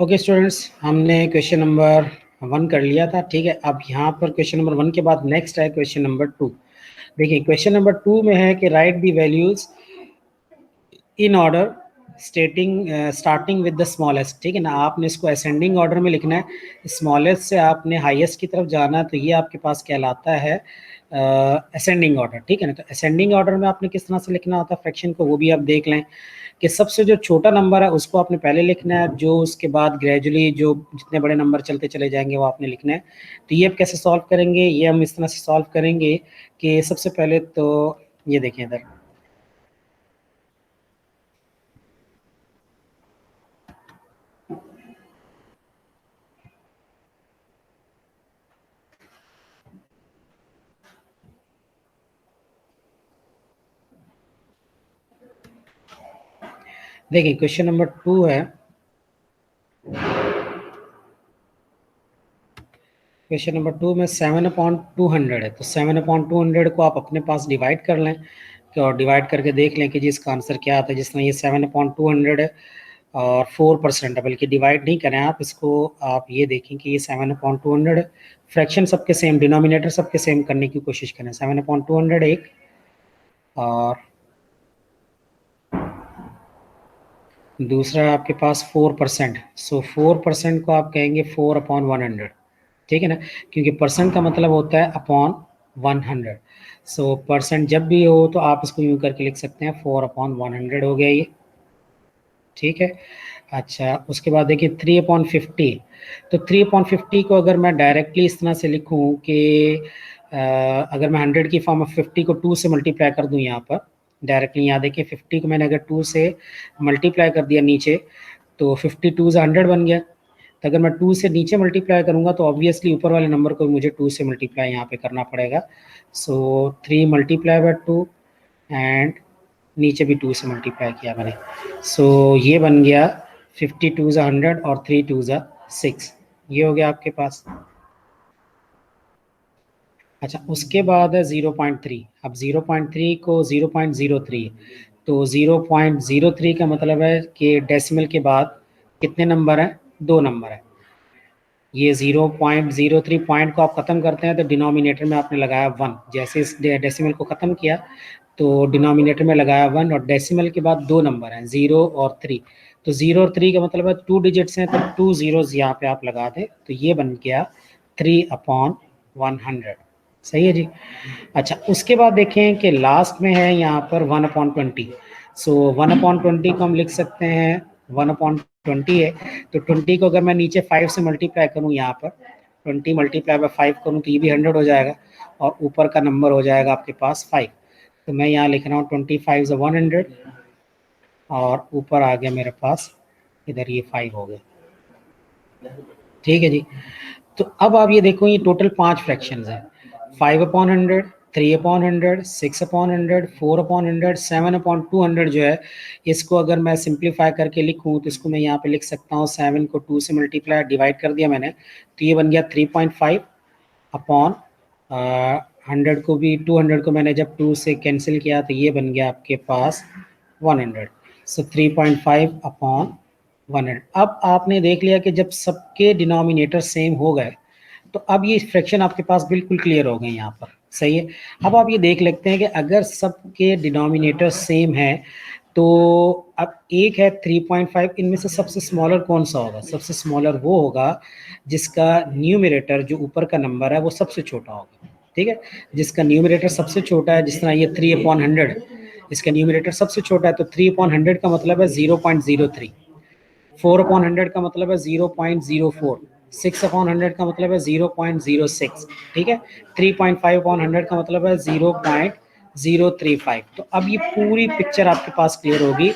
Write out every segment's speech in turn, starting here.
Okay students, हमने question number 1 कर लिया था। ठीक है, अब यहाँ पर क्वेश्चन नंबर 1 के बाद नेक्स्ट है क्वेश्चन नंबर 2। देखिए क्वेश्चन नंबर 2 में है कि right the values in order starting with the smallest. ठीक है ना, आपने इसको असेंडिंग ऑर्डर में लिखना है, स्मॉलेस्ट से आपने हाईएस्ट की तरफ जाना है, तो ये आपके पास कहलाता है असेंडिंग ऑर्डर। ठीक है ना, तो असेंडिंग ऑर्डर में आपने किस तरह से लिखना होता है फ्रैक्शन को, वो भी आप देख लें कि सबसे जो छोटा नंबर है उसको आपने पहले लिखना है, जो उसके बाद ग्रेजुअली जो जितने बड़े नंबर चलते चले जाएंगे वो आपने लिखना है। तो ये आप कैसे सॉल्व करेंगे, ये हम इस तरह से सॉल्व करेंगे कि सबसे पहले तो ये देखें इधर, देखिए क्वेश्चन नंबर 2 है। क्वेश्चन नंबर 2 में 7/200 है, तो 7/200 को आप अपने पास डिवाइड कर लें और डिवाइड करके देख लें कि जी इसका आंसर क्या आता है। जिस तरह ये 7/200 है और 4% है, बल्कि डिवाइड नहीं करें आप इसको, आप ये देखें कि ये 7/200 है। फ्रैक्शन सबके सेम, डिनोमिनेटर सबके सेम करने की कोशिश करें। 7/200 एक और दूसरा आपके पास 4%। सो 4% को आप कहेंगे 4/100। ठीक है ना, क्योंकि परसेंट का मतलब होता है अपॉन 100। सो परसेंट जब भी हो तो आप इसको यूं करके लिख सकते हैं 4/100 हो गया ये। ठीक है, अच्छा उसके बाद देखिए 3/50। तो 3/50 को अगर मैं डायरेक्टली इस तरह से लिखूं कि अगर मैं 100 की फॉर्म में 50 को 2 से मल्टीप्लाई कर दूं यहाँ पर डायरेक्टली, यहाँ देखिए 50 को मैंने अगर 2 से मल्टीप्लाई कर दिया नीचे, तो 52 से 100 बन गया। तो अगर मैं 2 से नीचे मल्टीप्लाई करूंगा तो ऑब्वियसली ऊपर वाले नंबर को मुझे 2 से मल्टीप्लाई यहाँ पे करना पड़ेगा। सो 3 मल्टीप्लाई बाय 2 एंड नीचे भी 2 से मल्टीप्लाई किया मैंने। सो ये बन गया 52 ज़ा 100 और 3 2 ज़ा 6, ये हो गया आपके पास। अच्छा उसके बाद है 0.3। अब 0.3 को 0.03, तो 0.03 का मतलब है कि डेसिमल के बाद कितने नंबर हैं, 2 नंबर है। ये 0.03 पॉइंट को आप खत्म करते हैं तो डिनोमिनेटर में आपने लगाया 1। जैसे इस डेसिमल को खत्म किया तो डिनोमिनेटर में लगाया 1, और डेसिमल के बाद 2 नंबर हैं 0 और 3। तो 0 और 3 का मतलब है 2 डिजिट्स हैं, तो 2 zeros यहाँ पे आप लगा दें, तो ये बन गया 3/100। सही है जी। अच्छा उसके बाद देखें कि लास्ट में है यहाँ पर 1/20। सो 1/20 को हम लिख सकते हैं 1/20 है, तो 20 को अगर मैं नीचे 5 से मल्टीप्लाई करूँ, यहाँ पर 20 मल्टीप्लाई बाय 5 करूँ तो ये भी 100 हो जाएगा, और ऊपर का नंबर हो जाएगा आपके पास 5। तो मैं यहाँ लिख रहा हूँ 25 से 100 और ऊपर आ गया मेरे पास इधर ये 5 हो गया। ठीक है जी। तो अब आप ये देखो, ये टोटल 5 फ्रैक्शंस हैं, 5/100, 3/100, 6/100, 4/100, 7/200 जो है, इसको अगर मैं सिंप्लीफाई करके लिखूं तो इसको मैं यहाँ पे लिख सकता हूँ 7 को 2 से मल्टीप्लाई डिवाइड कर दिया मैंने, तो ये बन गया 3.5 अपॉन 100 को भी 200 को मैंने जब 2 से कैंसिल किया तो ये बन गया आपके पास 100। सो 3.5 अपॉन 100। अब आपने देख लिया कि जब सबके डिनोमिनेटर सेम हो गए तो अब ये फ्रैक्शन आपके पास बिल्कुल क्लियर हो गए यहाँ पर। सही है, अब आप ये देख लेते हैं कि अगर सबके डिनोमिनेटर सेम है तो अब एक है 3.5, इनमें से सबसे स्मॉलर कौन सा होगा, सबसे स्मॉलर वो होगा जिसका न्यूमरेटर जो ऊपर का नंबर है वो सबसे छोटा होगा। ठीक है, जिसका न्यूमरेटर सबसे छोटा है, जिस तरह ये 3/100 इसका न्यूमरेटर सबसे छोटा है, तो 3/100 का मतलब है 0.03, 4/100 का मतलब है 0.04, 6/100 का मतलब है 0.06। ठीक है, 3.5/100 का मतलब है 0.035। तो अब ये पूरी पिक्चर आपके पास क्लियर होगी।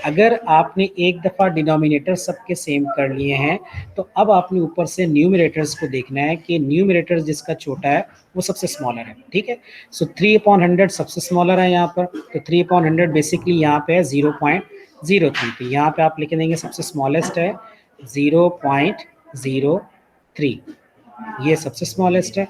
अगर आपने एक दफ़ा डिनोमिनेटर सबके सेम कर लिए हैं तो अब आपने ऊपर से न्यूमरेटर्स को देखना है कि न्यूमरेटर जिसका छोटा है वो सबसे स्मॉलर है। ठीक है, सो 3/100 सबसे स्मॉलर है यहाँ पर, तो 3/100 बेसिकली यहाँ पे है 0.03, तो यहाँ पे आप लिख देंगे सबसे स्मॉलेस्ट है 0.03, ये सबसे स्मॉलेस्ट है।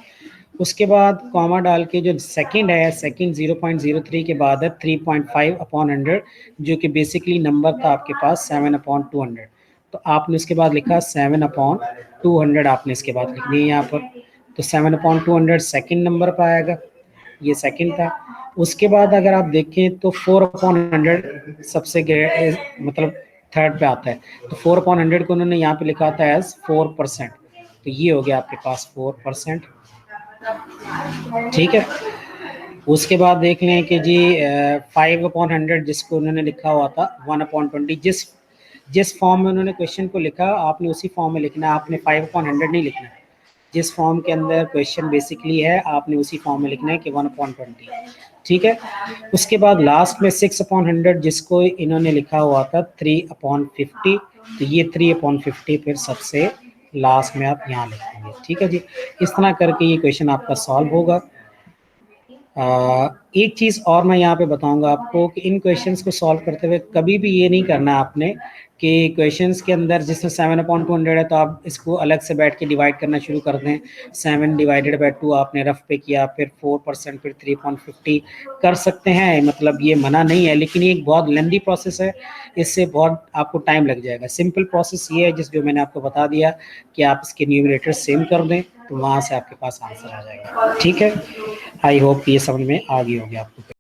उसके बाद कॉमा डाल के जो सेकंड है, सेकंड 0.03 के बाद है 3.5/100, जो कि बेसिकली नंबर था आपके पास 7/200। तो आपने उसके बाद लिखा 7/200 आपने इसके बाद लिखनी है यहाँ पर। तो 7/200 सेकंड नंबर पर आएगा, ये सेकंड था। उसके बाद अगर आप देखें तो 4/100 सबसे मतलब थर्ड पे आता है। तो 4/100 को उन्होंने यहाँ पे लिखा होता है एज 4%। तो ये हो गया आपके पास 4%। ठीक है। उसके बाद देख लें कि जी 5/100 जिसको उन्होंने लिखा हुआ था 1/20, जिस फॉर्म में उन्होंने क्वेश्चन को लिखा आपने उसी फॉर्म में लिखना है, आपने 5/100 नहीं लिखना। जिस फॉर्म के अंदर क्वेश्चन बेसिकली है आपने उसी फॉर्म में लिखना है कि 1/20। ठीक है। उसके बाद लास्ट में 6/100 जिसको इन्होंने लिखा हुआ था 3/50, तो ये 3/50 फिर सबसे लास्ट में आप यहाँ लिखेंगे। ठीक है जी, इस तरह करके ये क्वेश्चन आपका सॉल्व होगा। एक चीज़ और मैं यहाँ पे बताऊंगा आपको कि इन क्वेश्चंस को सॉल्व करते हुए कभी भी ये नहीं करना आपने कि क्वेश्चंस के अंदर जिसमें 7/200 है तो आप इसको अलग से बैठ के डिवाइड करना शुरू कर दें। 7/2 आपने रफ पे किया, फिर 4%, फिर 3/50 कर सकते हैं, मतलब ये मना नहीं है, लेकिन ये एक बहुत लेंदी प्रोसेस है, इससे बहुत आपको टाइम लग जाएगा। सिंपल प्रोसेस ये है जिस जो मैंने आपको बता दिया कि आप इसके न्यूमरेटर सेम कर दें तो वहाँ से आपके पास आंसर आ जाएगा। ठीक है, आई होप ये समझ में आ गई होगी आपको।